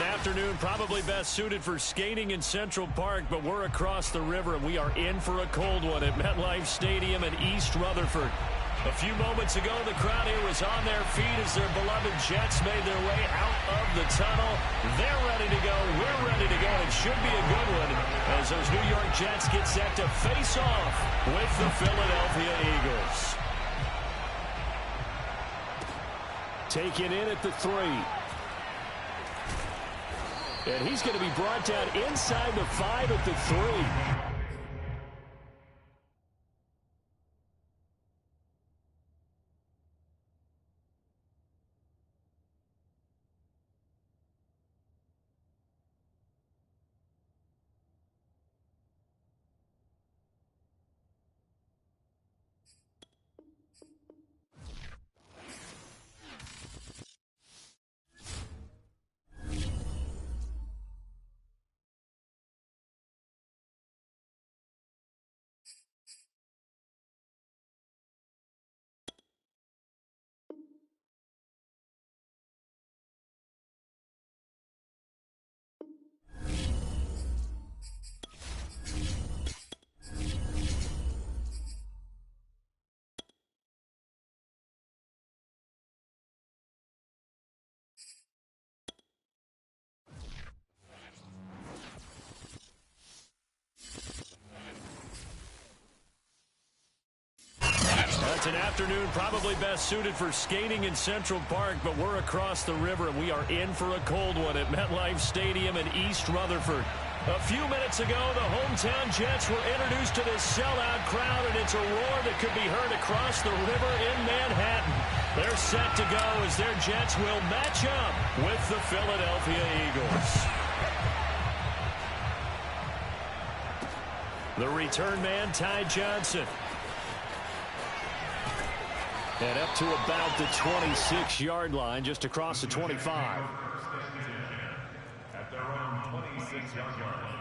an afternoon probably best suited for skating in Central Park, but we're across the river, and we are in for a cold one at MetLife Stadium in East Rutherford. A few moments ago, the crowd here was on their feet as their beloved Jets made their way out of the tunnel. They're ready to go. We're ready to go. It should be a good one as those New York Jets get set to face off with the Philadelphia Eagles. Taken in at the 3. And he's going to be brought down inside the 5 at the 3. It's an afternoon probably best suited for skating in Central Park, but we're across the river, and we are in for a cold one at MetLife Stadium in East Rutherford. A few minutes ago, the hometown Jets were introduced to this sellout crowd, and it's a roar that could be heard across the river in Manhattan. They're set to go as their Jets will match up with the Philadelphia Eagles. The return man, Ty Johnson. And up to about the 26-yard line, just across the 25. At their own 26-yard line.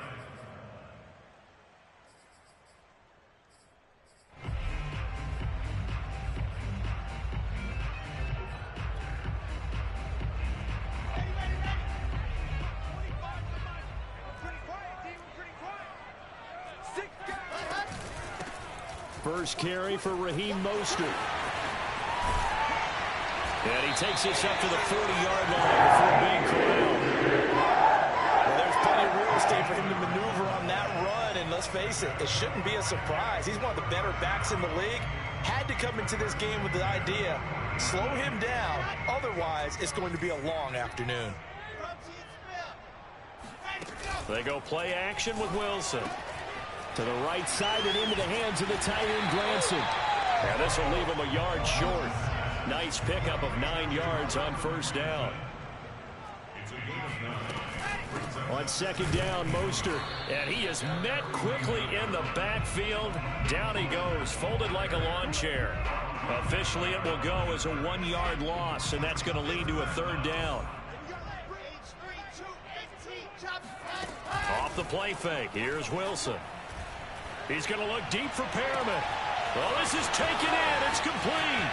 First carry for Raheem Mostert. And he takes this up to the 40-yard line before being corralled. Well, there's plenty of real estate for him to maneuver on that run, and let's face it, it shouldn't be a surprise. He's one of the better backs in the league. Had to come into this game with the idea, slow him down, otherwise it's going to be a long afternoon. They go play action with Wilson. To the right side and into the hands of the tight end, Granson. And this will leave him a yard short. Nice pickup of 9 yards on first down. On second down, Mostert. And he is met quickly in the backfield. Down he goes, folded like a lawn chair. Officially, it will go as a 1-yard loss, and that's going to lead to a third down. Off the play fake, here's Wilson. He's going to look deep for Perriman. Well, this is taken in. It's complete.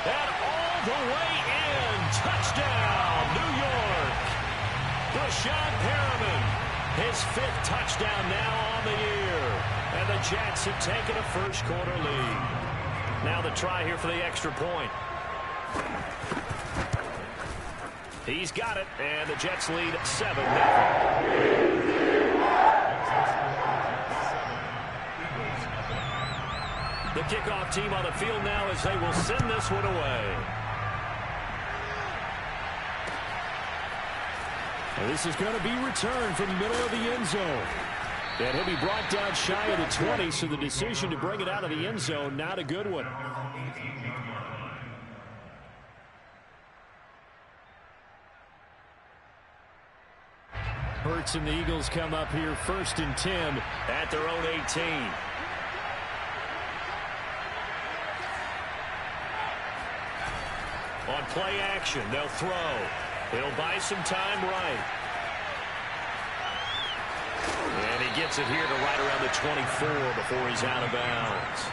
And all the way in. Touchdown, New York. Rashad Perriman, his 5th touchdown now on the year. And the Jets have taken a first-quarter lead. Now the try here for the extra point. He's got it, and the Jets lead 7-0. The kickoff team on the field now as they will send this one away. And this is going to be returned from the middle of the end zone. And he'll be brought down shy of the 20, so the decision to bring it out of the end zone, not a good one. Hurts and the Eagles come up here 1st and 10 at their own 18. On play action, they'll throw. He'll buy some time right. And he gets it here to right around the 24 before he's out of bounds.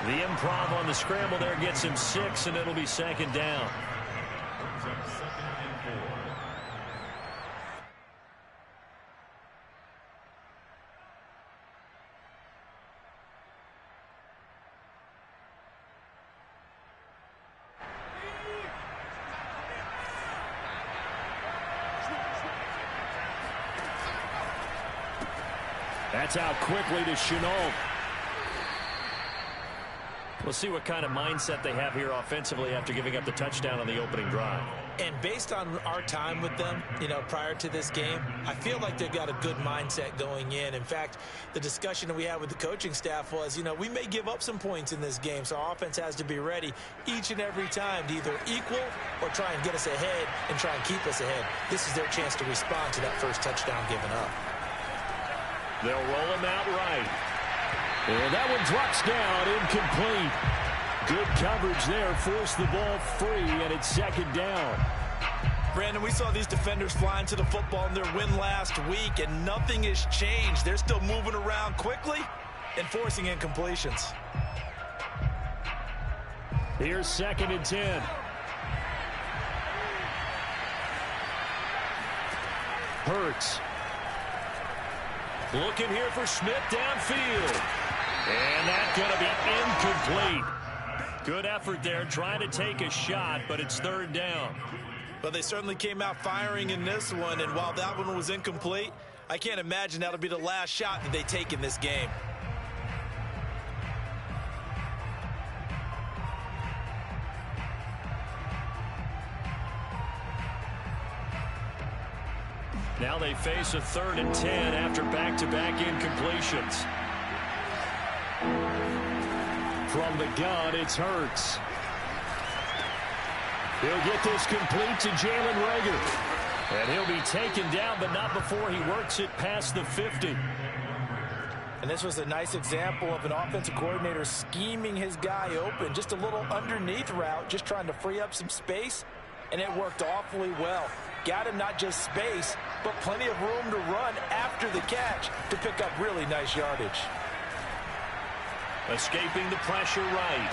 The improv on the scramble there gets him 6, and it'll be 2nd down. That's out quickly to Chenault. We'll see what kind of mindset they have here offensively after giving up the touchdown on the opening drive. And based on our time with them, prior to this game, I feel like they've got a good mindset going in. In fact, the discussion that we had with the coaching staff was, we may give up some points in this game, so our offense has to be ready each and every time to either equal or try and get us ahead and try and keep us ahead. This is their chance to respond to that first touchdown given up. They'll roll him out right. And that one drops down, incomplete. Good coverage there, forced the ball free, and it's second down. Brandon, we saw these defenders flying to the football in their win last week, and nothing has changed. They're still moving around quickly and forcing incompletions. Here's 2nd and 10. Hurts. Looking here for Smith downfield. And that's going to be incomplete. Good effort there, trying to take a shot, but it's 3rd down. Well, they certainly came out firing in this one, and while that one was incomplete, I can't imagine that'll be the last shot that they take in this game. Now they face a 3rd and 10 after back-to-back incompletions. From the gun, it's Hurts. He'll get this complete to Jalen Reagor. And he'll be taken down, but not before he works it past the 50. And this was a nice example of an offensive coordinator scheming his guy open. Just a little underneath route, just trying to free up some space, and it worked awfully well. Got him not just space, but plenty of room to run after the catch to pick up really nice yardage. Escaping the pressure right.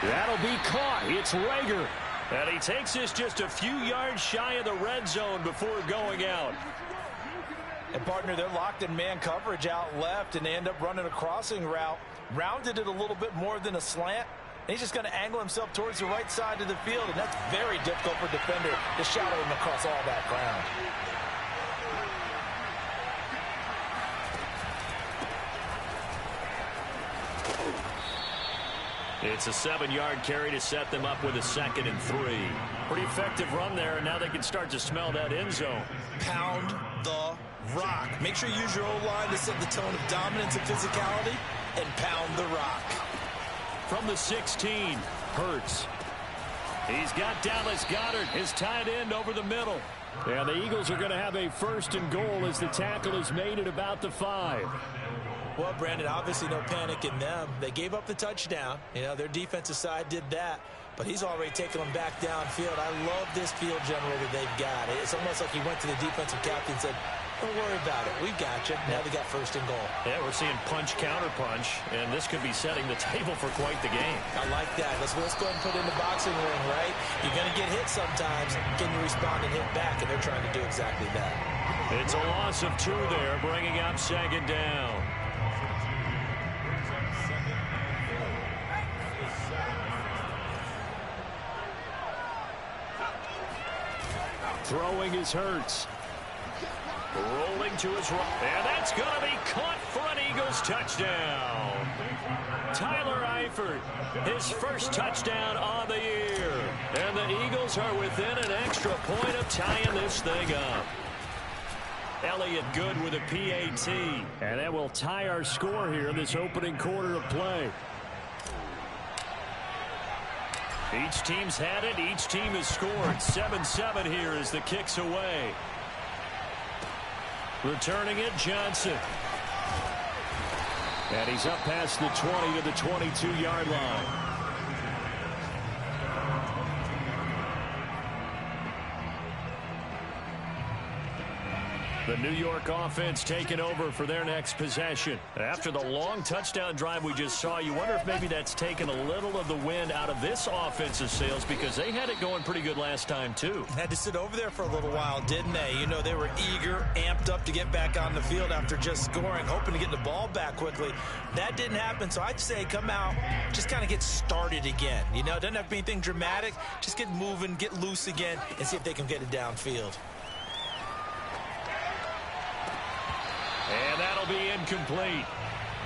That'll be caught. It's Reagor. And he takes this just a few yards shy of the red zone before going out. And, partner, they're locked in man coverage out left, and they end up running a crossing route. Rounded it a little bit more than a slant. And he's just going to angle himself towards the right side of the field, and that's very difficult for a defender to shadow him across all that ground. It's a 7-yard carry to set them up with a 2nd and 3. Pretty effective run there, and now they can start to smell that end zone. Pound the rock. Make sure you use your O-line to set the tone of dominance and physicality, and pound the rock. From the 16, Hurts. He's got Dallas Goedert, his tight end, over the middle. And the Eagles are going to have a 1st and goal as the tackle is made at about the 5. Well, Brandon, obviously no panic in them. They gave up the touchdown. Their defensive side did that. But he's already taken them back downfield. I love this field general that they've got. It's almost like he went to the defensive captain and said, don't worry about it. We've got you. Now they got 1st and goal. Yeah, we're seeing punch, counter punch, and this could be setting the table for quite the game. I like that. Let's go ahead and put it in the boxing ring, right? You're going to get hit sometimes. Can you respond and hit back? And they're trying to do exactly that. It's a loss of 2 there, bringing up 2nd down. Throwing his Hurts. Rolling to his right. And that's going to be caught for an Eagles touchdown. Tyler Eifert, his first touchdown on the year. And the Eagles are within an extra point of tying this thing up. Elliott Good with a PAT. And that will tie our score here in this opening quarter of play. Each team's had it. Each team has scored. 7-7 here as the kick's away. Returning it, Johnson. And he's up past the 20 to the 22-yard line. The New York offense taking over for their next possession. After the long touchdown drive we just saw, you wonder if maybe that's taken a little of the wind out of this offensive sails, because they had it going pretty good last time too. Had to sit over there for a little while, didn't they? They were eager, amped up to get back on the field after just scoring, hoping to get the ball back quickly. That didn't happen, so I'd say come out, just kind of get started again. It doesn't have to be anything dramatic. Just get moving, get loose again, and see if they can get it downfield. And that'll be incomplete.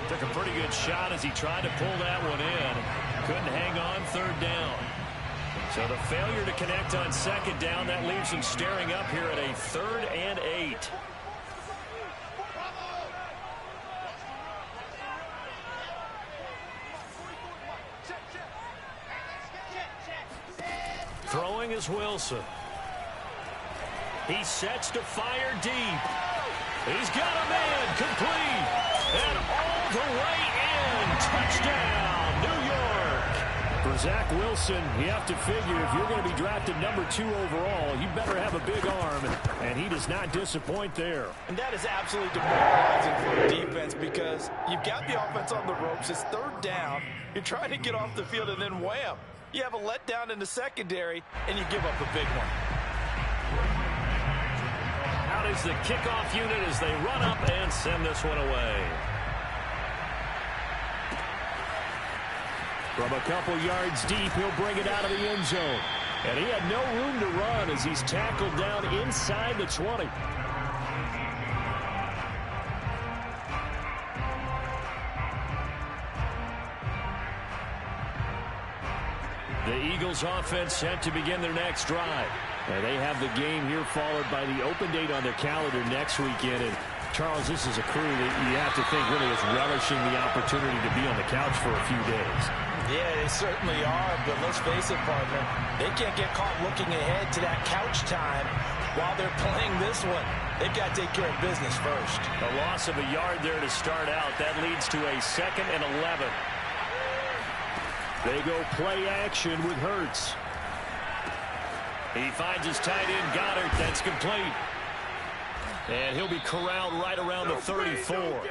Took a pretty good shot as he tried to pull that one in. Couldn't hang on third down. So the failure to connect on second down, that leaves him staring up here at a 3rd and 8. Throwing is Wilson. He sets to fire deep. He's got a man complete. And all the way in. Touchdown, New York. For Zach Wilson, you have to figure if you're going to be drafted number 2 overall, you better have a big arm, and he does not disappoint there. And that is absolutely demoralizing for a defense because you've got the offense on the ropes. It's 3rd down. You're trying to get off the field, and then wham. You have a letdown in the secondary, and you give up a big one. Out is the kickoff unit as they run up and send this one away. From a couple yards deep, he'll bring it out of the end zone. And he had no room to run as he's tackled down inside the 20. The Eagles offense set to begin their next drive. And they have the game here followed by the open date on their calendar next weekend. And Charles, this is a crew that you have to think really is relishing the opportunity to be on the couch for a few days. Yeah, they certainly are, but let's face it, partner. They can't get caught looking ahead to that couch time while they're playing this one. They've got to take care of business first. A loss of a yard there to start out. That leads to a 2nd and 11. They go play action with Hurts. He finds his tight end, Goddard. That's complete. And he'll be corralled right around the 34.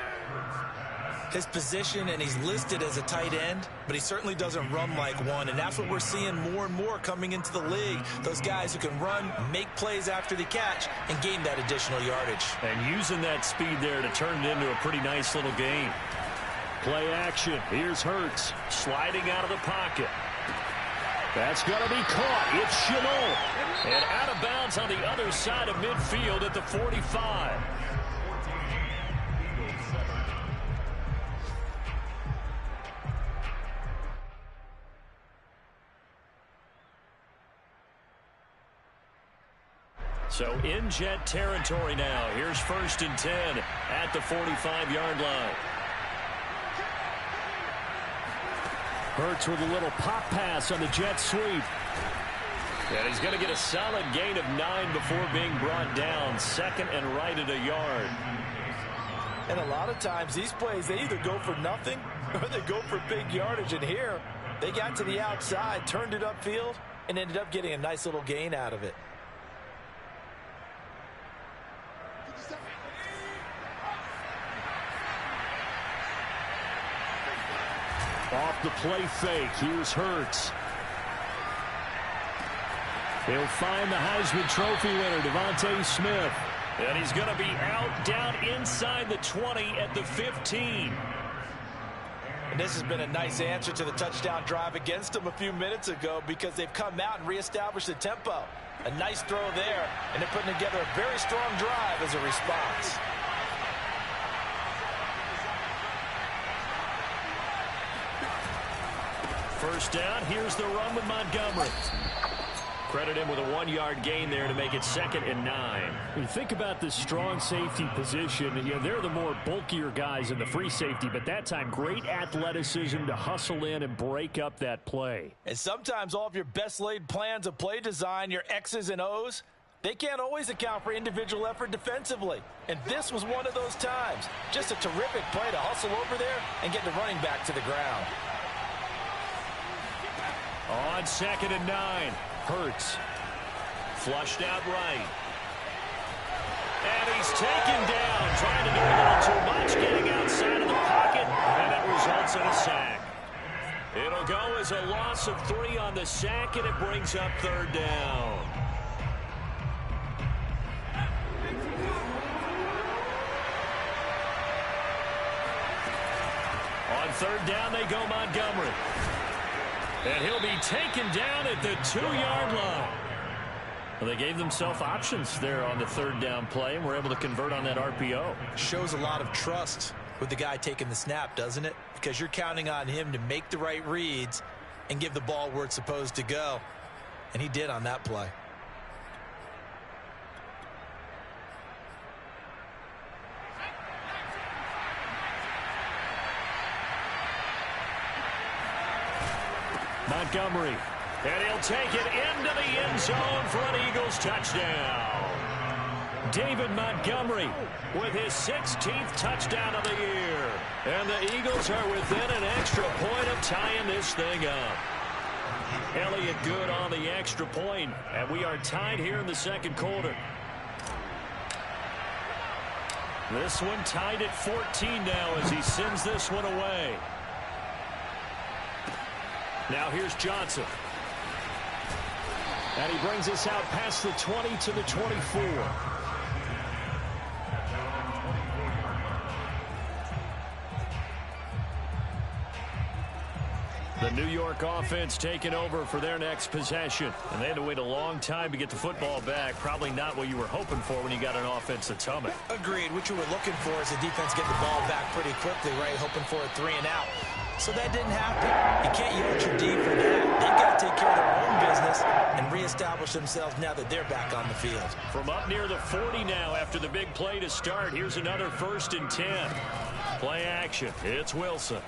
His position, and he's listed as a tight end, but he certainly doesn't run like one, and that's what we're seeing more and more coming into the league. Those guys who can run, make plays after the catch, and gain that additional yardage. And using that speed there to turn it into a pretty nice little game. Play action. Here's Hurts sliding out of the pocket. That's going to be caught. It's Shenault. And out of bounds on the other side of midfield at the 45. So in Jet territory now. Here's 1st and 10 at the 45-yard line. Hurts with a little pop pass on the jet sweep. And he's going to get a solid gain of 9 before being brought down. 2nd and right at a yard. And a lot of times these plays, they either go for nothing or they go for big yardage. And here, they got to the outside, turned it upfield, and ended up getting a nice little gain out of it. Off the play fake, here's Hurts. He'll find the Heisman Trophy winner, Devontae Smith. And he's going to be out down inside the 20 at the 15. And this has been a nice answer to the touchdown drive against them a few minutes ago because they've come out and reestablished the tempo. A nice throw there, and they're putting together a very strong drive as a response. First down, here's the run with Montgomery. Credit him with a 1-yard gain there to make it 2nd and 9. When you think about this strong safety position, they're the more bulkier guys in the free safety, but that time great athleticism to hustle in and break up that play. And sometimes all of your best laid plans of play design, your X's and O's, they can't always account for individual effort defensively. And this was one of those times. Just a terrific play to hustle over there and get the running back to the ground. On 2nd and 9, Hurts. Flushed out right. And he's taken down, trying to do a little too much, getting outside of the pocket, and it results in a sack. It'll go as a loss of 3 on the sack, and it brings up 3rd down. On 3rd down, they go Montgomery. And he'll be taken down at the 2-yard line. Well, they gave themselves options there on the third down play and were able to convert on that RPO. Shows a lot of trust with the guy taking the snap, doesn't it? Because you're counting on him to make the right reads and give the ball where it's supposed to go. And he did on that play. Montgomery, and he'll take it into the end zone for an Eagles touchdown. David Montgomery with his 16th touchdown of the year. And the Eagles are within an extra point of tying this thing up. Elliott good on the extra point, and we are tied here in the second quarter. This one tied at 14 now as he sends this one away. Now here's Johnson. And he brings us out past the 20 to the 24. The New York offense taking over for their next possession. And they had to wait a long time to get the football back. Probably not what you were hoping for when you got an offense that's humming. Agreed. What you were looking for is the defense getting the ball back pretty quickly, right? Hoping for a 3 and out. So that didn't happen. You can't yell at your D for that. They've got to take care of their own business and reestablish themselves now that they're back on the field. From up near the 40 now after the big play to start. Here's another 1st and 10. Play action. It's Wilson.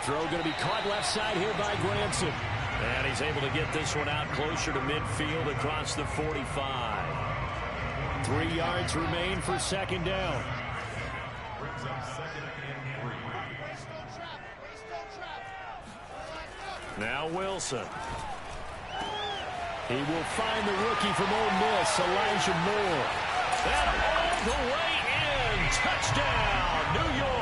Throw going to be caught left side here by Granson. And he's able to get this one out closer to midfield across the 45. 3 yards remain for second down. Now Wilson. He will find the rookie from Ole Miss, Elijah Moore. And all the way in. Touchdown, New York.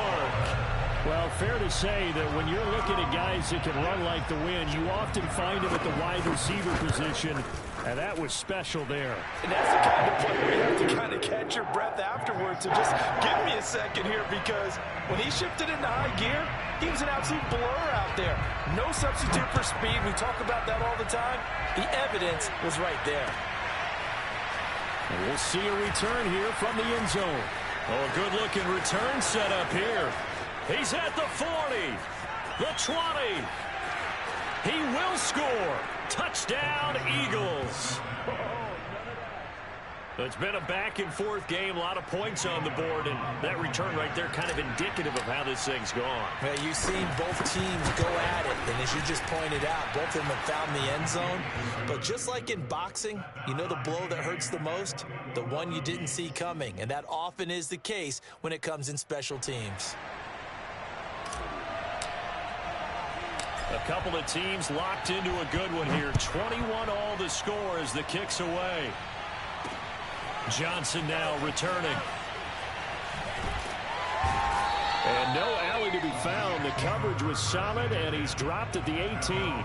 Well, fair to say that when you're looking at guys that can run like the wind, you often find them at the wide receiver position, and that was special there. And that's the kind of play where you have to kind of catch your breath afterwards. So just give me a second here, because when he shifted into high gear, he was an absolute blur out there. No substitute for speed. We talk about that all the time. The evidence was right there. And we'll see a return here from the end zone. Oh, a good-looking return set up here. He's at the 40, the 20. He will score. Touchdown, Eagles. It's been a back-and-forth game, a lot of points on the board, and that return right there kind of indicative of how this thing's gone. Yeah, you've seen both teams go at it, and as you just pointed out, both of them have found the end zone. But just like in boxing, you know the blow that hurts the most? The one you didn't see coming, and that often is the case when it comes in special teams. A couple of teams locked into a good one here. 21 all the score as the kick's away. Johnson now returning. And no alley to be found. The coverage was solid, and he's dropped at the 18.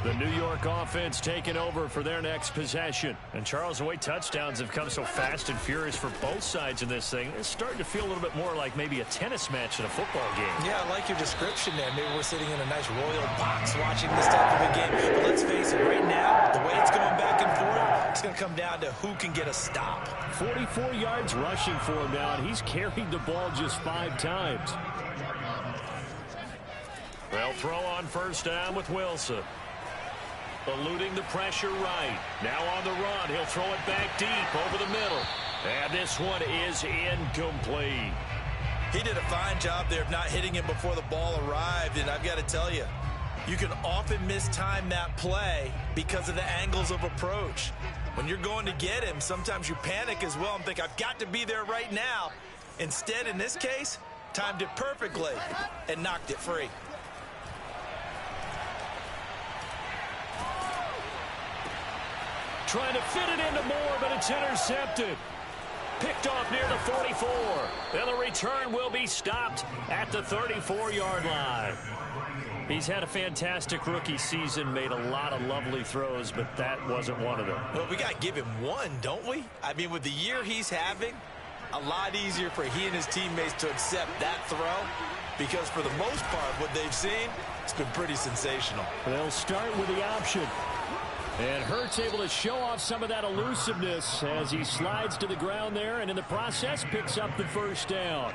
The New York offense taking over for their next possession. And Charles, the way touchdowns have come so fast and furious for both sides in this thing, it's starting to feel a little bit more like maybe a tennis match in a football game. Yeah, I like your description there. Maybe we're sitting in a nice royal box watching this type of a game. But let's face it, right now, the way it's going back and forth, it's going to come down to who can get a stop. 44 yards rushing for him now, and he's carried the ball just 5 times. They'll throw on first down with Wilson. Eluding the pressure right. Now on the run. He'll throw it back deep over the middle. And this one is incomplete. He did a fine job there of not hitting him before the ball arrived. And I've got to tell you, you can often mistime that play because of the angles of approach. When you're going to get him, sometimes you panic as well and think, I've got to be there right now. Instead, in this case, timed it perfectly and knocked it free. Trying to fit it into Moore, but it's intercepted. Picked off near the 44. And the return will be stopped at the 34-yard line. He's had a fantastic rookie season, made a lot of lovely throws, but that wasn't one of them. Well, we got to give him one, don't we? I mean, with the year he's having, a lot easier for he and his teammates to accept that throw because for the most part, what they've seen, it's been pretty sensational. They'll start with the option. And Hurts able to show off some of that elusiveness as he slides to the ground there, and in the process picks up the first down.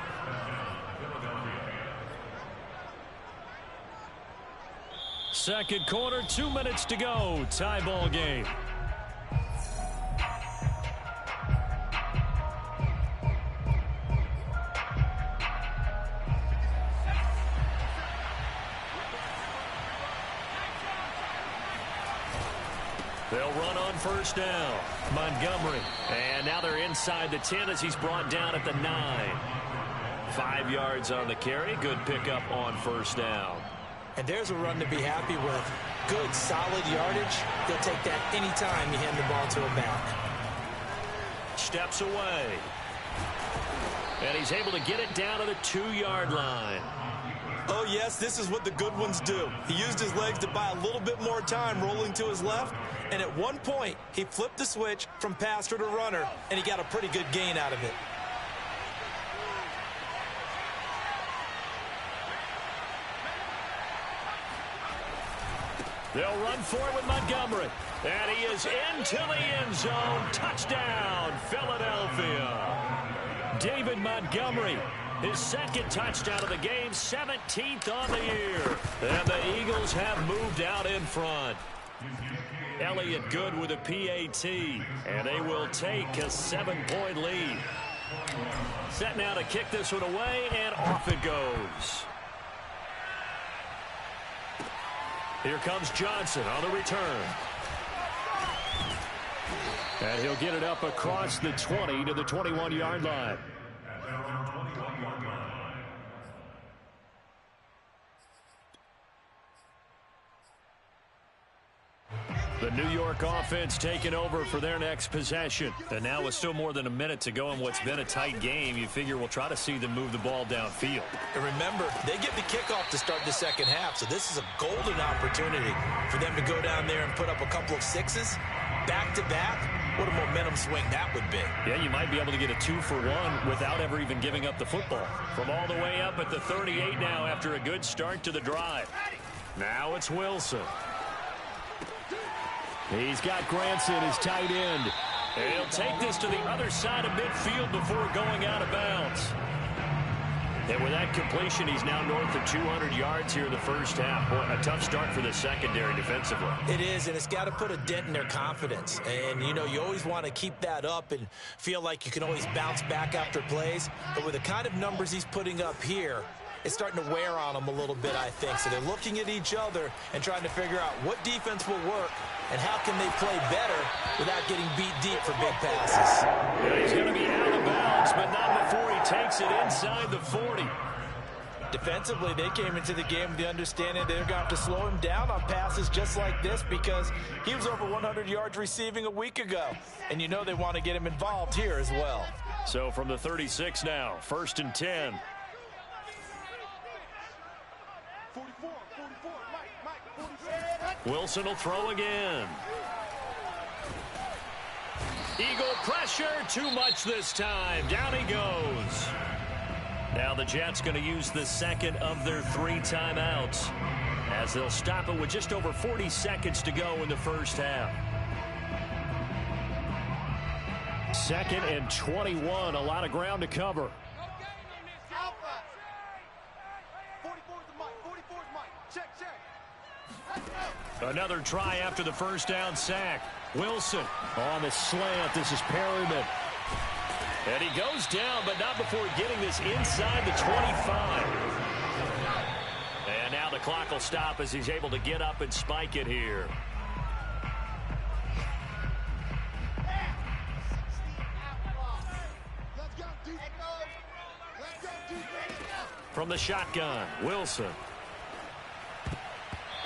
Second quarter, 2 minutes to go. Tie ball game. They'll run on first down. Montgomery. And now they're inside the 10 as he's brought down at the 9. 5 yards on the carry. Good pickup on first down. And there's a run to be happy with. Good, solid yardage. He'll take that anytime you hand the ball to a back. Steps away. And he's able to get it down to the 2-yard line. Oh, yes, this is what the good ones do. He used his legs to buy a little bit more time rolling to his left, and at one point, he flipped the switch from passer to runner, and he got a pretty good gain out of it. They'll run for it with Montgomery. And he is into the end zone. Touchdown, Philadelphia. David Montgomery. His second touchdown of the game, 17th on the year. And the Eagles have moved out in front. Elliott Good with a PAT. And they will take a 7-point lead. Set now to kick this one away, and off it goes. Here comes Johnson on the return. And he'll get it up across the 20 to the 21-yard line. The New York offense taking over for their next possession. And now with still more than a minute to go in what's been a tight game, you figure we'll try to see them move the ball downfield. And remember, they get the kickoff to start the second half, so this is a golden opportunity for them to go down there and put up a couple of sixes back-to-back. What a momentum swing that would be. Yeah, you might be able to get a 2-for-1 without ever even giving up the football. From all the way up at the 38 now after a good start to the drive. Now it's Wilson. He's got Granson, his tight end. And he'll take this to the other side of midfield before going out of bounds. And with that completion, he's now north of 200 yards here in the first half. Boy, a tough start for the secondary defensively. It is, and it's got to put a dent in their confidence. And, you know, you always want to keep that up and feel like you can always bounce back after plays. But with the kind of numbers he's putting up here, it's starting to wear on them a little bit, I think. So they're looking at each other and trying to figure out what defense will work and how can they play better without getting beat deep for big passes. Yeah, he's going to be out of bounds, but not before he takes it inside the 40. Defensively, they came into the game with the understanding they're going to have to slow him down on passes just like this because he was over 100 yards receiving a week ago. And you know they want to get him involved here as well. So from the 36 now, 1st and 10. Wilson will throw again. Eagle pressure, too much this time. Down he goes. Now the Jets going to use the second of their 3 timeouts as they'll stop it with just over 40 seconds to go in the first half. 2nd and 21, a lot of ground to cover. Another try after the first down sack. Wilson on the slant. This is Perryman. And he goes down, but not before getting this inside the 25. And now the clock will stop as he's able to get up and spike it here. From the shotgun, Wilson.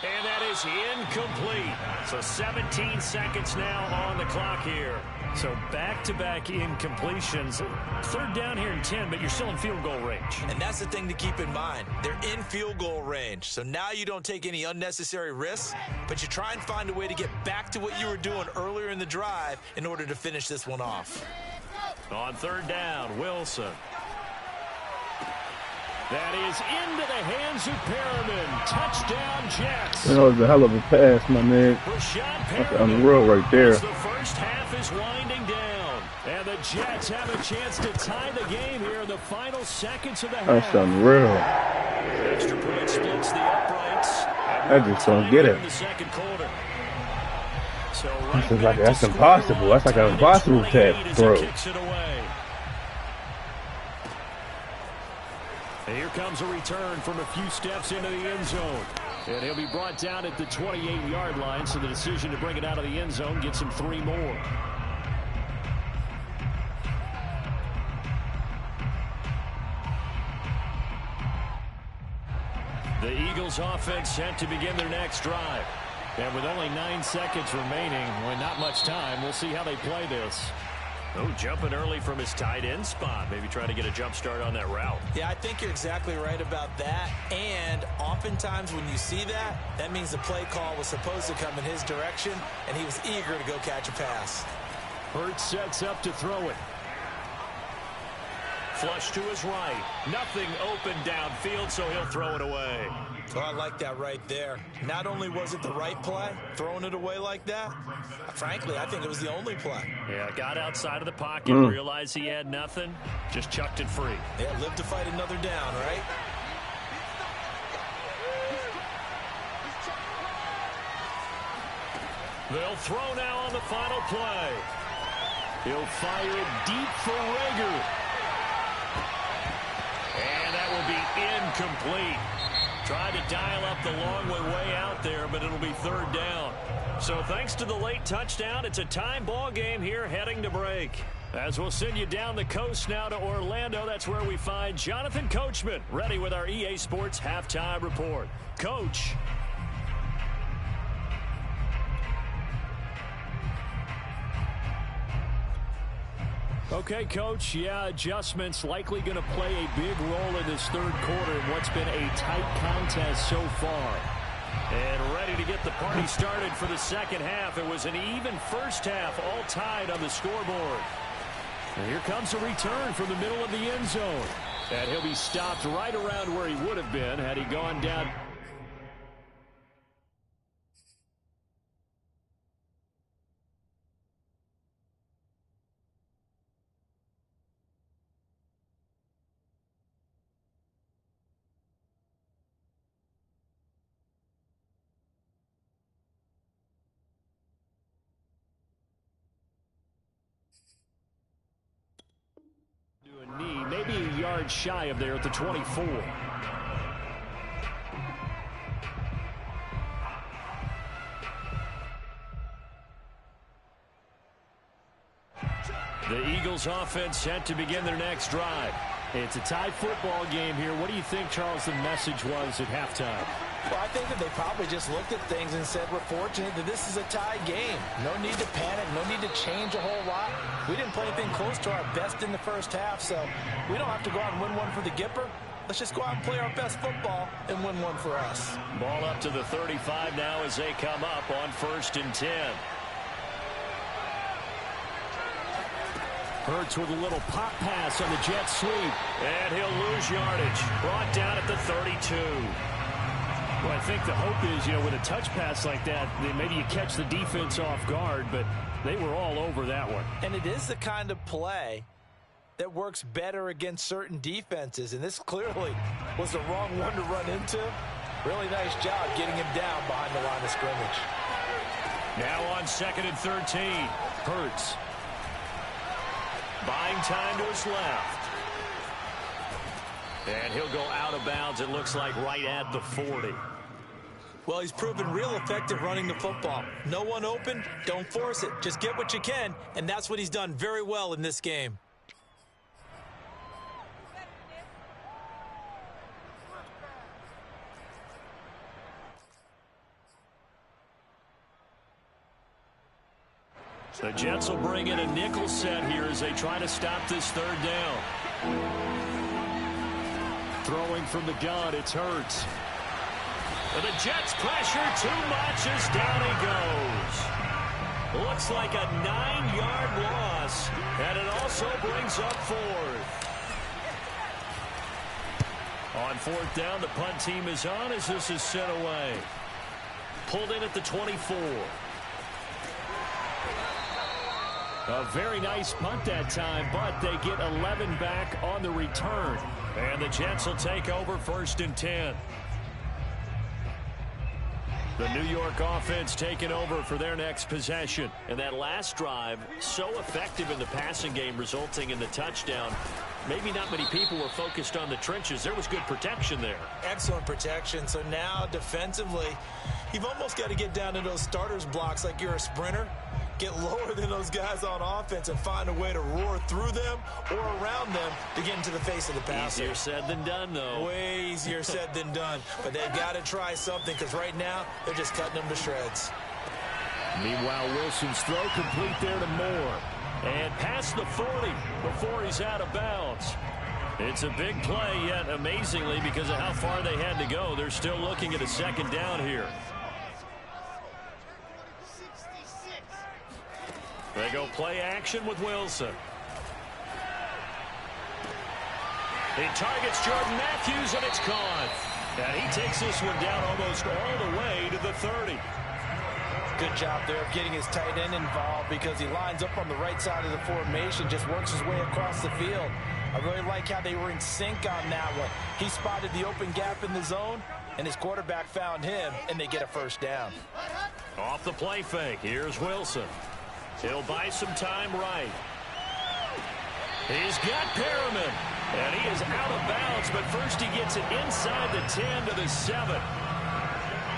And that is incomplete. So 17 seconds now on the clock here. So back-to-back incompletions. 3rd down here in 10, but you're still in field goal range. And that's the thing to keep in mind. They're in field goal range. So now you don't take any unnecessary risks, but you try and find a way to get back to what you were doing earlier in the drive in order to finish this one off. On 3rd down, Wilson. That is into the hands of Perriman. Touchdown, Jets. That was a hell of a pass, my man. That's on the road right there. The first half is winding down. And the Jets have a chance to tie the game here in the final seconds of the half. That's unreal. Extra point splits the uprights. I just don't get it. In the second quarter. So that's impossible. That's like an impossible pass throw. Kicks it away. And here comes a return from a few steps into the end zone. And he'll be brought down at the 28-yard line, so the decision to bring it out of the end zone gets him 3 more. The Eagles offense set to begin their next drive. And with only 9 seconds remaining, well, not much time, we'll see how they play this. Oh, jumping early from his tight end spot. Maybe trying to get a jump start on that route. Yeah, I think you're exactly right about that. And oftentimes when you see that, that means the play call was supposed to come in his direction, and he was eager to go catch a pass. Hurts sets up to throw it. Flush to his right. Nothing open downfield, so he'll throw it away. Oh, I like that right there. Not only was it the right play, throwing it away like that, frankly, I think it was the only play. Yeah, got outside of the pocket, realized he had nothing, just chucked it free. Yeah, live to fight another down, right? They'll throw now on the final play. He'll fire it deep for Rager. And that will be incomplete. Tried to dial up the long way out there, but it'll be 3rd down. So thanks to the late touchdown, it's a time ball game here heading to break. As we'll send you down the coast now to Orlando, that's where we find Jonathan Coachman ready with our EA Sports halftime report. Coach. Okay, Coach, yeah, adjustments likely going to play a big role in this 3rd quarter in what's been a tight contest so far. And ready to get the party started for the second half. It was an even first half, all tied on the scoreboard. And here comes a return from the middle of the end zone. And he'll be stopped right around where he would have been had he gone down. Knee, maybe a yard shy of there at the 24. The Eagles offense set to begin their next drive. It's a tie football game here. What do you think, Charles, the message was at halftime? Well, I think that they probably just looked at things and said, we're fortunate that this is a tie game. No need to panic, no need to change a whole lot. We didn't play anything close to our best in the first half, so we don't have to go out and win one for the Gipper. Let's just go out and play our best football and win one for us. Ball up to the 35 now as they come up on 1st and 10. Hurts with a little pop pass on the jet sweep. And he'll lose yardage. Brought down at the 32. Well, I think the hope is, with a touch pass like that, maybe you catch the defense off guard, but they were all over that one. And it is the kind of play that works better against certain defenses, and this clearly was the wrong one to run into. Really nice job getting him down behind the line of scrimmage. Now on 2nd and 13, Hurts. Buying time to his left. And he'll go out of bounds, it looks like, right at the 40. Well, he's proven real effective running the football. No one open, don't force it. Just get what you can, and that's what he's done very well in this game. The Jets will bring in a nickel set here as they try to stop this 3rd down. Throwing from the gun, it's Hurts. And the Jets pressure too much as down he goes. Looks like a 9-yard loss, and it also brings up 4th. On fourth down, the punt team is on as this is sent away. Pulled in at the 24. A very nice punt that time, but they get 11 back on the return. And the Jets will take over 1st and 10. The New York offense taking over for their next possession. And that last drive, so effective in the passing game, resulting in the touchdown. Maybe not many people were focused on the trenches. There was good protection there. Excellent protection. So now defensively, you've almost got to get down to those starters blocks like you're a sprinter. Get lower than those guys on offense and find a way to roar through them or around them to get into the face of the passer. Easier said than done, though. Way easier said than done. But they've got to try something because right now they're just cutting them to shreds. Meanwhile, Wilson's throw complete there to Moore. And past the 40 before he's out of bounds. It's a big play, yet amazingly, because of how far they had to go, they're still looking at a 2nd down here. They go play action with Wilson. He targets Jordan Matthews, and it's caught. And he takes this one down almost all the way to the 30. Good job there of getting his tight end involved because he lines up on the right side of the formation, just works his way across the field. I really like how they were in sync on that one. He spotted the open gap in the zone, and his quarterback found him, and they get a 1st down. Off the play fake, here's Wilson. He'll buy some time right. He's got Perriman, and he is out of bounds, but first he gets it inside the 10 to the 7.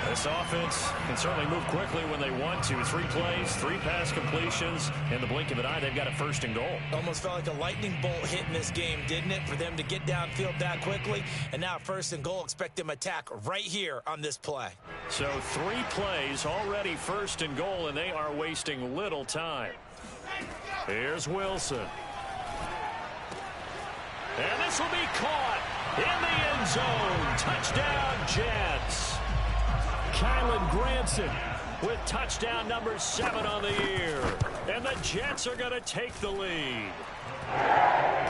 This offense can certainly move quickly when they want to. 3 plays, 3 pass completions. In the blink of an eye, they've got a 1st and goal. Almost felt like a lightning bolt hit in this game, didn't it? For them to get downfield that quickly. And now 1st and goal, expect them to attack right here on this play. So 3 plays, already 1st and goal, and they are wasting little time. Here's Wilson. And this will be caught in the end zone. Touchdown, Jets. Kylan Granson with touchdown number 7 on the year. And the Jets are going to take the lead.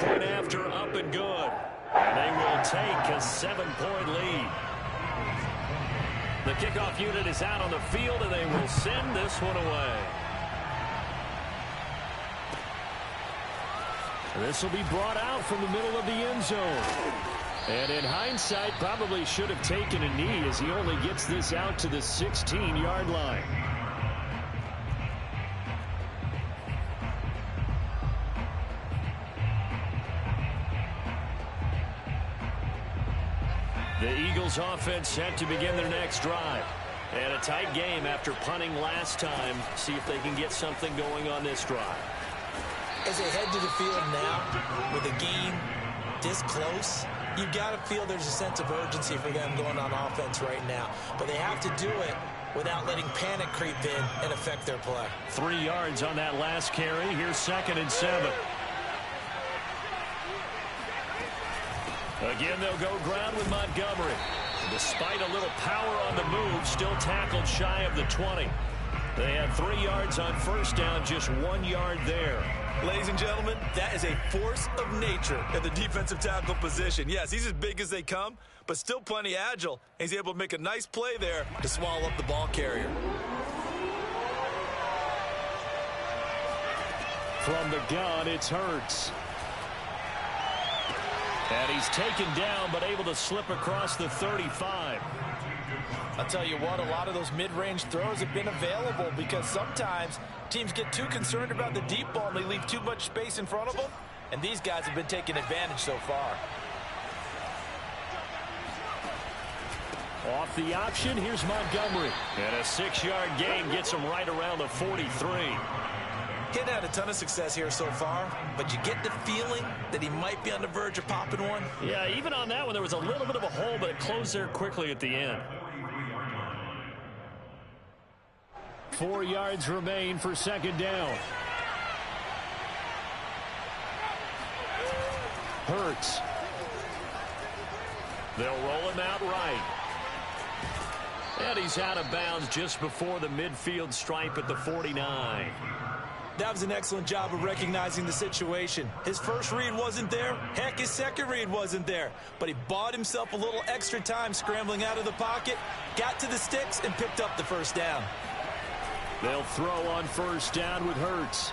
Point after up and good. And they will take a 7-point lead. The kickoff unit is out on the field, and they will send this one away. This will be brought out from the middle of the end zone. And in hindsight, probably should have taken a knee as he only gets this out to the 16-yard line. The Eagles offense set to begin their next drive. And a tight game after punting last time. See if they can get something going on this drive. As they head to the field now with a game this close, you've got to feel there's a sense of urgency for them going on offense right now. But they have to do it without letting panic creep in and affect their play. 3 yards on that last carry. Here's 2nd and 7. Again, they'll go ground with Montgomery. Despite a little power on the move, still tackled shy of the 20. They had 3 yards on 1st down, just 1 yard there. Ladies and gentlemen, that is a force of nature at the defensive tackle position. Yes, he's as big as they come, but still plenty agile. He's able to make a nice play there to swallow up the ball carrier. From the gun, it's Hurts. And he's taken down, but able to slip across the 35. I'll tell you what, a lot of those mid-range throws have been available because sometimes teams get too concerned about the deep ball and they leave too much space in front of them. And these guys have been taking advantage so far. Off the option, here's Montgomery. And a 6-yard gain gets him right around the 43. He'd had a ton of success here so far, but you get the feeling that he might be on the verge of popping one. Yeah, even on that one, there was a little bit of a hole, but it closed there quickly at the end. 4 yards remain for 2nd down. Hurts. They'll roll him out right. And he's out of bounds just before the midfield stripe at the 49. That was an excellent job of recognizing the situation. His first read wasn't there. Heck, his second read wasn't there. But he bought himself a little extra time scrambling out of the pocket, got to the sticks, and picked up the first down. They'll throw on first down with Hurts.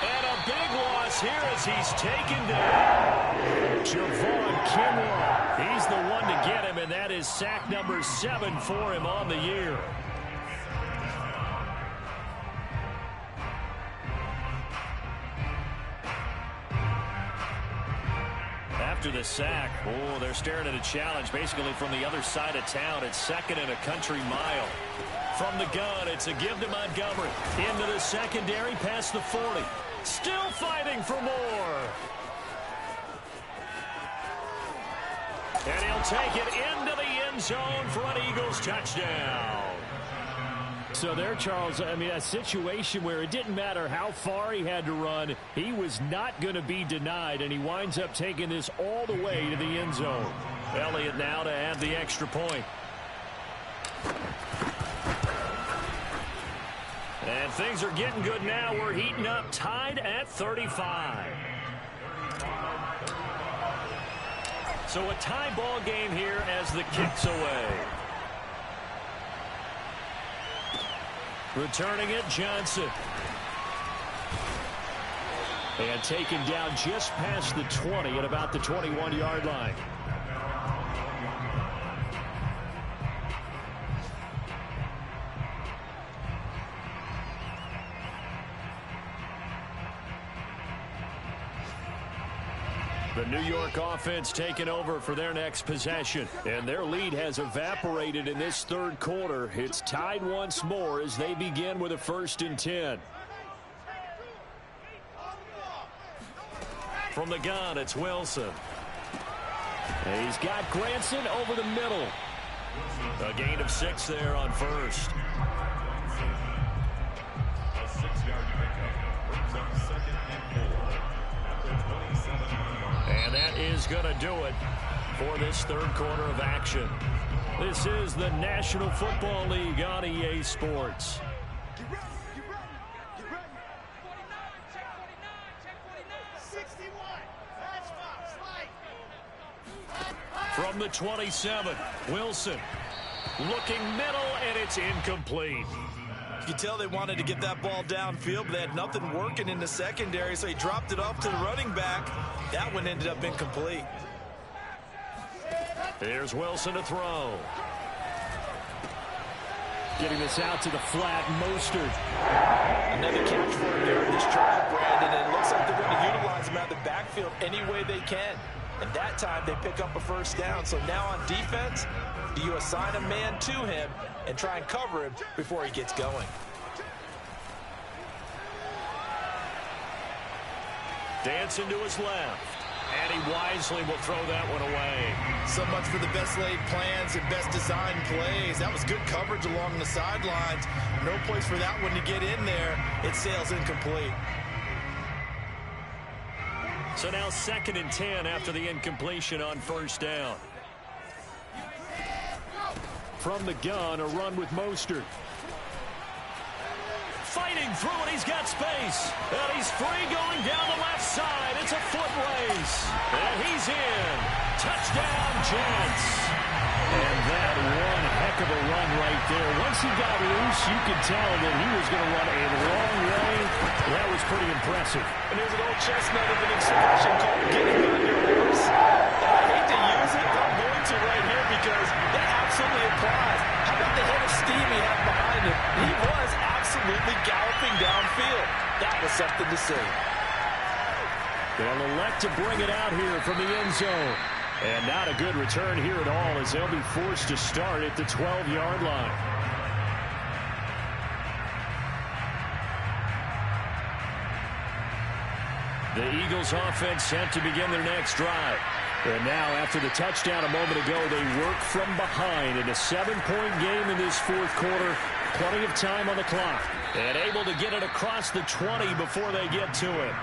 And a big loss here as he's taken down. Javon Kinlaw. He's the one to get him, and that is sack number 7 for him on the year. After the sack, oh, they're staring at a challenge basically from the other side of town. It's 2nd and a country mile. From the gun, it's a give to Montgomery. Into the secondary, past the 40. Still fighting for more. And he'll take it into the end zone for an Eagles touchdown. So there, Charles, I mean, a situation where it didn't matter how far he had to run. He was not going to be denied, and he winds up taking this all the way to the end zone. Elliott now to add the extra point. And things are getting good now. We're heating up, tied at 35. So a tie ball game here as the kick's away. Returning it, Johnson. And taken down just past the 20 at about the 21-yard line. The New York offense taking over for their next possession. And their lead has evaporated in this third quarter. It's tied once more as they begin with a 1st and 10. From the gun, it's Wilson. And he's got Granson over the middle. A gain of 6 there on first. And that is going to do it for this third quarter of action. This is the National Football League on EA Sports. From the 27, Wilson looking middle, and it's incomplete. You could tell they wanted to get that ball downfield, but they had nothing working in the secondary, so he dropped it off to the running back. That one ended up incomplete. Here's Wilson to throw. Getting this out to the flat, Mostert. Another catch for him there in this drive, Brandon, and it looks like they're going to utilize him out of the backfield any way they can. And that time they pick up a first down. So now on defense, do you assign a man to him and try and cover him before he gets going? Dancing to his left. And he wisely will throw that one away. So much for the best laid plans and best designed plays. That was good coverage along the sidelines. No place for that one to get in there. It sails incomplete. So now 2nd and 10 after the incompletion on first down. From the gun, a run with Mostert. Fighting through it, he's got space. And he's free going down the left side. It's a foot race. And he's in. Touchdown, Jets. And that one heck of a run right there. Once he got loose, you could tell that he was going to run a long way. That was pretty impressive. And there's an old chestnut of an expression called getting on your horse. And I hate to use it, but I'm going to right here because it absolutely applies. How about the head of steam he had behind him? He was absolutely galloping downfield. That was something to see. They'll elect to bring it out here from the end zone. And not a good return here at all as they'll be forced to start at the 12-yard line. The Eagles offense set to begin their next drive. And now after the touchdown a moment ago, they work from behind in a 7-point game in this fourth quarter. Plenty of time on the clock. And able to get it across the 20 before they get to it.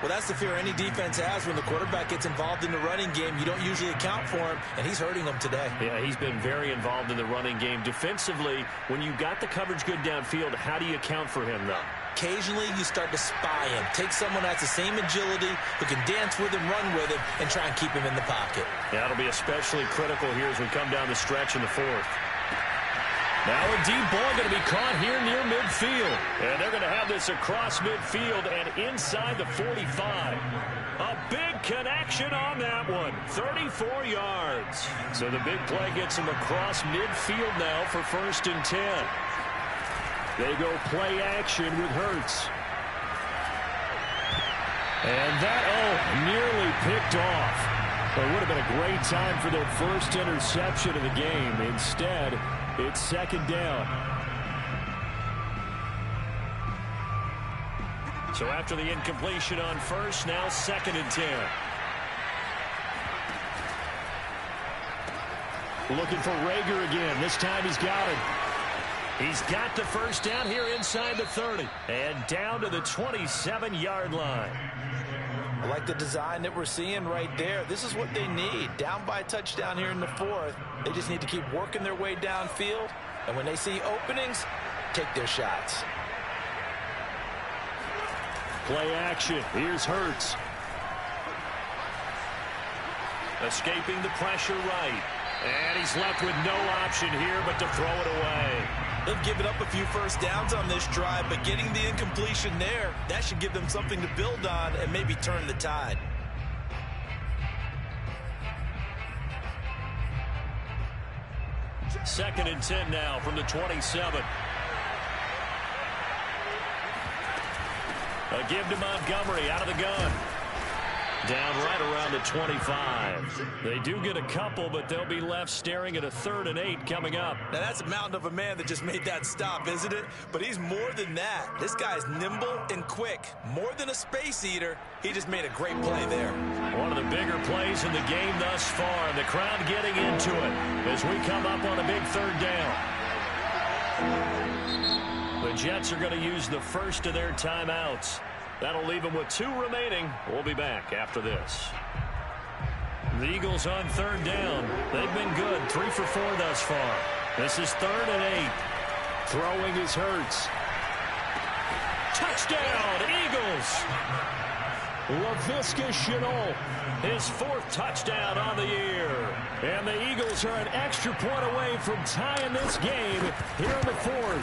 Well, that's the fear any defense has when the quarterback gets involved in the running game. You don't usually account for him, and he's hurting them today. Yeah, he's been very involved in the running game. Defensively, when you got the coverage good downfield, how do you account for him, though? Occasionally, you start to spy him. Take someone that has the same agility, who can dance with him, run with him, and try and keep him in the pocket. Yeah, that'll be especially critical here as we come down the stretch in the fourth. Now a deep ball going to be caught here near midfield. And they're going to have this across midfield and inside the 45. A big connection on that one. 34 yards. So the big play gets them across midfield now for 1st and 10. They go play action with Hurts. And that, nearly picked off. Well, it would have been a great time for their first interception of the game. Instead, it's 2nd down. So after the incompletion on 1st, now 2nd and 10. Looking for Rager again. This time he's got it. He's got the 1st down here inside the 30. And down to the 27-yard line. I like the design that we're seeing right there. This is what they need. Down by a touchdown here in the 4th. They just need to keep working their way downfield. And when they see openings, take their shots. Play action. Here's Hurts. Escaping the pressure right. And he's left with no option here but to throw it away. They've given up a few 1st downs on this drive, but getting the incompletion there, that should give them something to build on and maybe turn the tide. Second and 10 now from the 27. A give to Montgomery out of the gun. Down right around the 25. They do get a couple, but they'll be left staring at a 3rd and 8 coming up. Now, that's a mountain of a man that just made that stop, isn't it? But he's more than that. This guy's nimble and quick. More than a space eater. He just made a great play there. One of the bigger plays in the game thus far. The crowd getting into it as we come up on a big 3rd down. The Jets are going to use the first of their timeouts. That'll leave them with 2 remaining. We'll be back after this. The Eagles on 3rd down. They've been good. 3 for 4 thus far. This is 3rd and 8. Throwing is Hurts. Touchdown, Eagles. Laviska Shenault, his 4th touchdown on the year. And the Eagles are an extra point away from tying this game here in the 4th.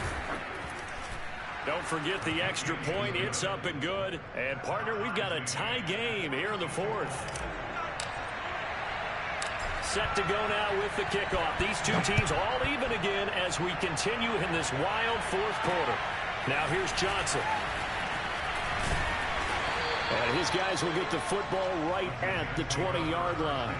Don't forget the extra point. It's up and good. And, partner, we've got a tie game here in the 4th. Set to go now with the kickoff. These two teams all even again as we continue in this wild 4th quarter. Now here's Johnson. And his guys will get the football right at the 20-yard line.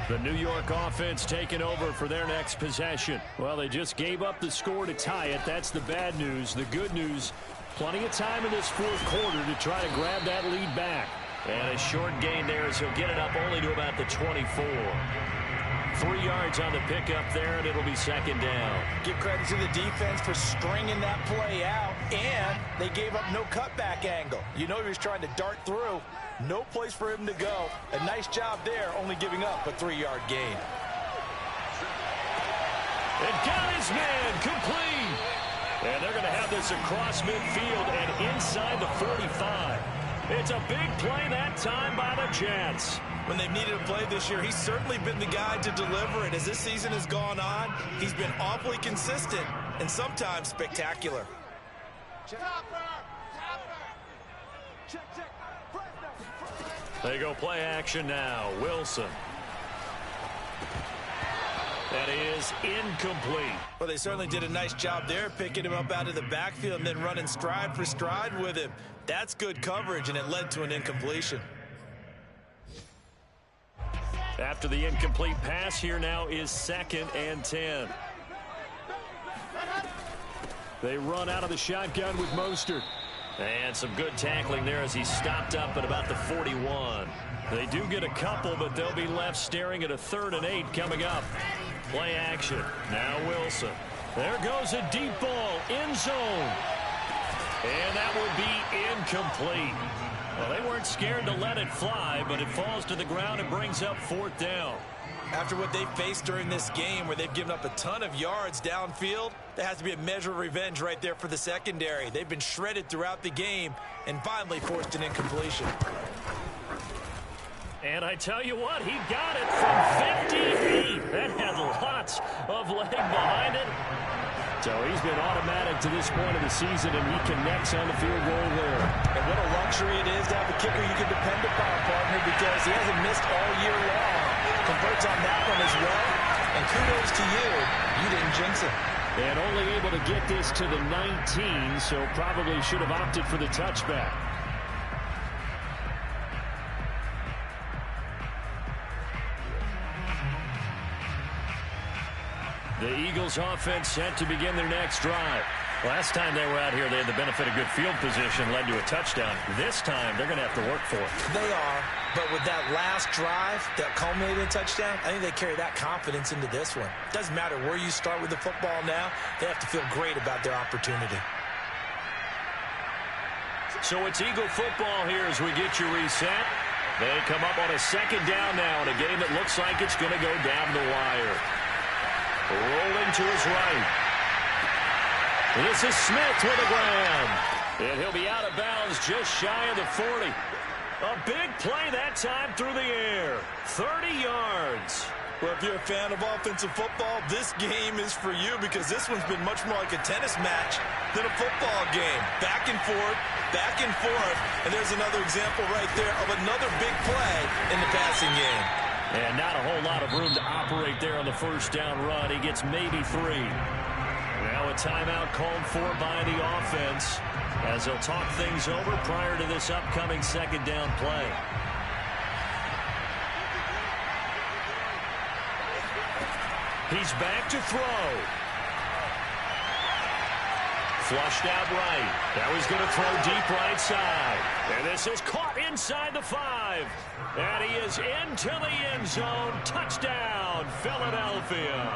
The New York offense taking over for their next possession. Well, they just gave up the score to tie it. That's the bad news. The good news, plenty of time in this 4th quarter to try to grab that lead back. And a short gain there as he'll get it up only to about the 24. 3 yards on the pickup there, and it'll be 2nd down. Give credit to the defense for stringing that play out, and they gave up no cutback angle. You know he was trying to dart through. No place for him to go. A nice job there, only giving up a 3-yard gain. And got his man complete. And they're going to have this across midfield and inside the 45. It's a big play that time by the Jets. When they've needed a play this year, he's certainly been the guy to deliver it. As this season has gone on, he's been awfully consistent and sometimes spectacular. They go play action now. Wilson. That is incomplete. Well, they certainly did a nice job there, picking him up out of the backfield and then running stride for stride with him. That's good coverage, and it led to an incompletion. After the incomplete pass, here now is 2nd and 10. They run out of the shotgun with Mostert. And some good tackling there as he stopped up at about the 41. They do get a couple, but they'll be left staring at a 3rd and 8 coming up. Play action. Now Wilson. There goes a deep ball. End zone. And that will be incomplete. Well, they weren't scared to let it fly, but it falls to the ground and brings up 4th down. After what they've faced during this game where they've given up a ton of yards downfield, there has to be a measure of revenge right there for the secondary. They've been shredded throughout the game and finally forced an incompletion. And I tell you what, he got it from 58. That had lots of leg behind it. So he's been automatic to this point of the season, and he connects on the field goal there. And what a luxury it is to have a kicker you can depend upon, partner, because he hasn't missed all year long. Converts on that one as well. And kudos to you. You didn't jinx it. And only able to get this to the 19, so probably should have opted for the touchback. The Eagles offense set to begin their next drive. Last time they were out here, they had the benefit of good field position, led to a touchdown. This time, they're going to have to work for it. They are, but with that last drive that culminated in a touchdown, I think they carry that confidence into this one. Doesn't matter where you start with the football now, they have to feel great about their opportunity. So it's Eagle football here as we get you reset. They come up on a 2nd down now in a game that looks like it's going to go down the wire. Rolling to his right. This is Smith with a grab. And he'll be out of bounds just shy of the 40. A big play that time through the air. 30 yards. Well, if you're a fan of offensive football, this game is for you because this one's been much more like a tennis match than a football game. Back and forth, and there's another example right there of another big play in the passing game. And not a whole lot of room to operate there on the 1st down run. He gets maybe 3. Now a timeout called for by the offense as they'll talk things over prior to this upcoming 2nd down play. He's back to throw. Flushed out right. Now he's going to throw deep right side. And this is caught inside the 5. And he is into the end zone. Touchdown, Philadelphia.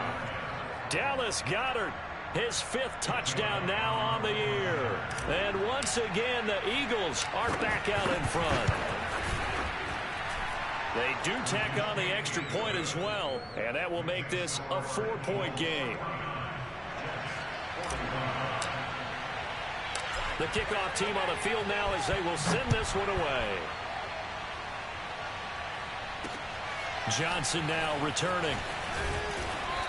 Dallas Goedert, his 5th touchdown now on the year. And once again, the Eagles are back out in front. They do tack on the extra point as well. And that will make this a 4-point game. The kickoff team on the field now as they will send this one away. Johnson now returning.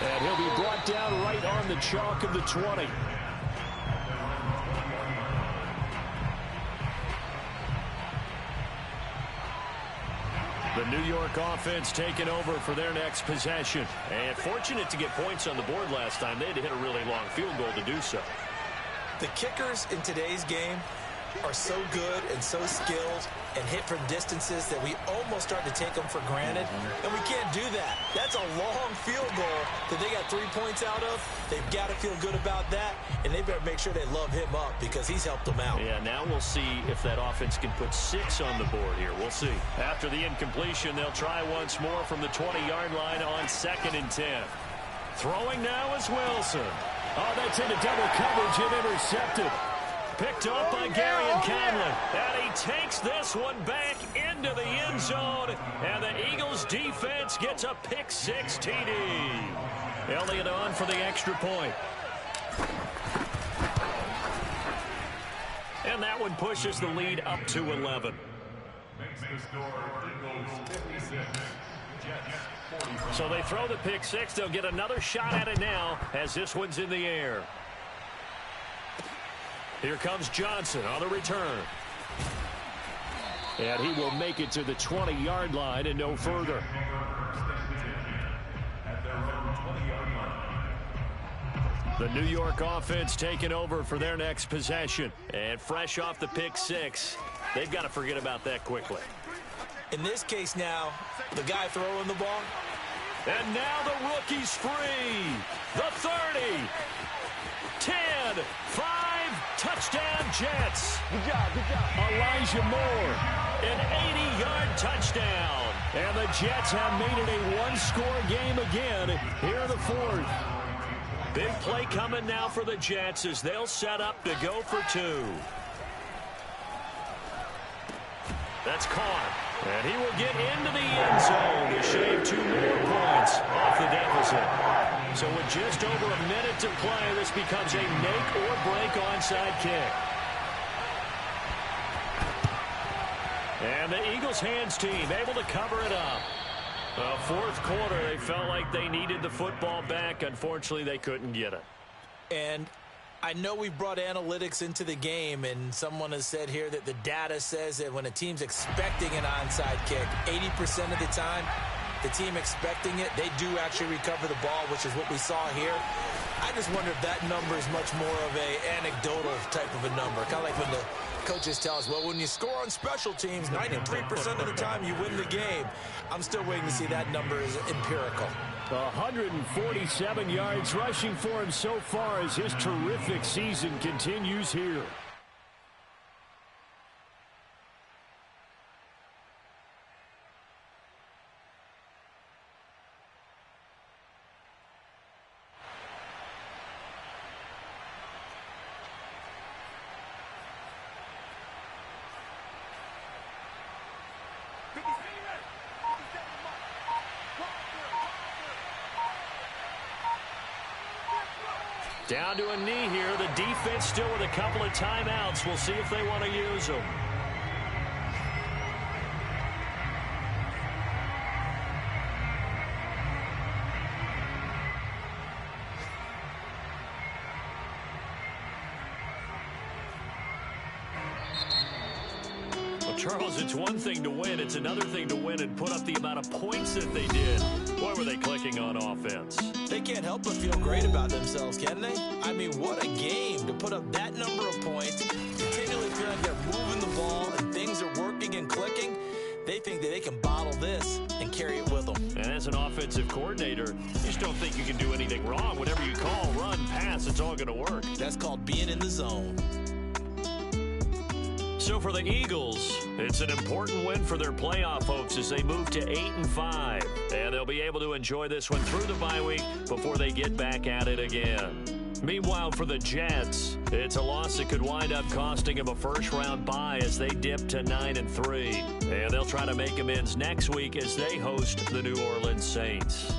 And he'll be brought down right on the chalk of the 20. The New York offense taking over for their next possession. And fortunate to get points on the board last time. They had to hit a really long field goal to do so. The kickers in today's game are so good and so skilled and hit from distances that we almost start to take them for granted, and we can't do that. That's a long field goal that they got 3 points out of. They've got to feel good about that, and they better make sure they love him up because he's helped them out. Yeah, now we'll see if that offense can put 6 on the board here. We'll see. After the incompletion, they'll try once more from the 20-yard line on 2nd and 10. Throwing now is Wilson. Oh, that's into double coverage and intercepted. Picked up by Gary and Conley. And he takes this one back into the end zone. And the Eagles defense gets a pick-6 TD. Elliott on for the extra point. And that one pushes the lead up to 11. Makes the score Eagles 56. Jets 45. So they throw the pick-6. They'll get another shot at it now as this one's in the air. Here comes Johnson on the return. And he will make it to the 20-yard line and no further. The New York offense taking over for their next possession. And fresh off the pick-6, they've got to forget about that quickly. In this case now, the guy throwing the ball. And now the rookie's free. The 30. 10. 5. Touchdown Jets. Good job, good job. Elijah Moore An 80-yard touchdown. And the Jets have made it a one-score game again here in the fourth. Big play coming now for the Jets as they'll set up to go for two. That's caught. And he will get into the end zone to shave 2 more points off the deficit. So with just over a minute to play, this becomes a make or break onside kick. And the Eagles hands team able to cover it up. Fourth quarter, they felt like they needed the football back. Unfortunately, they couldn't get it. And I know we brought analytics into the game, and someone has said here that the data says that when a team's expecting an onside kick, 80% of the time, the team expecting it, they do actually recover the ball, which is what we saw here. I just wonder if that number is much more of a anecdotal type of a number. Kind of like when the coaches tell us, well, when you score on special teams, 93% of the time you win the game. I'm still waiting to see that number is empirical. 147 yards rushing for him so far as his terrific season continues here. Down to a knee here. The defense still with a couple of timeouts. We'll see if they want to use them. Well, Charles, it's one thing to win. It's another thing to win and put up the amount of points that they did. Boy, were they clicking on offense. They can't help but feel great about themselves, can they? I mean, what a game to put up that number of points, continually feel like they're moving the ball and things are working and clicking. They think that they can bottle this and carry it with them. And as an offensive coordinator, you just don't think you can do anything wrong. Whatever you call, run, pass, it's all going to work. That's called being in the zone. So for the Eagles, it's an important win for their playoff hopes as they move to 8-5. And they'll be able to enjoy this one through the bye week before they get back at it again. Meanwhile, for the Jets, it's a loss that could wind up costing them a first-round bye as they dip to 9-3. And they'll try to make amends next week as they host the New Orleans Saints.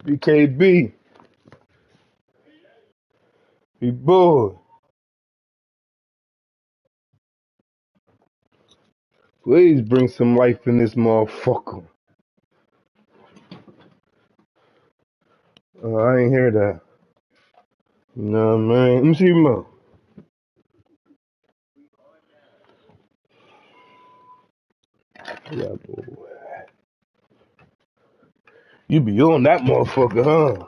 BKB. He bored. Please bring some life in this motherfucker. I ain't hear that. No, man. Let me see more. Yeah, boy. You be on that motherfucker, huh?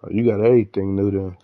Oh, you got everything new then.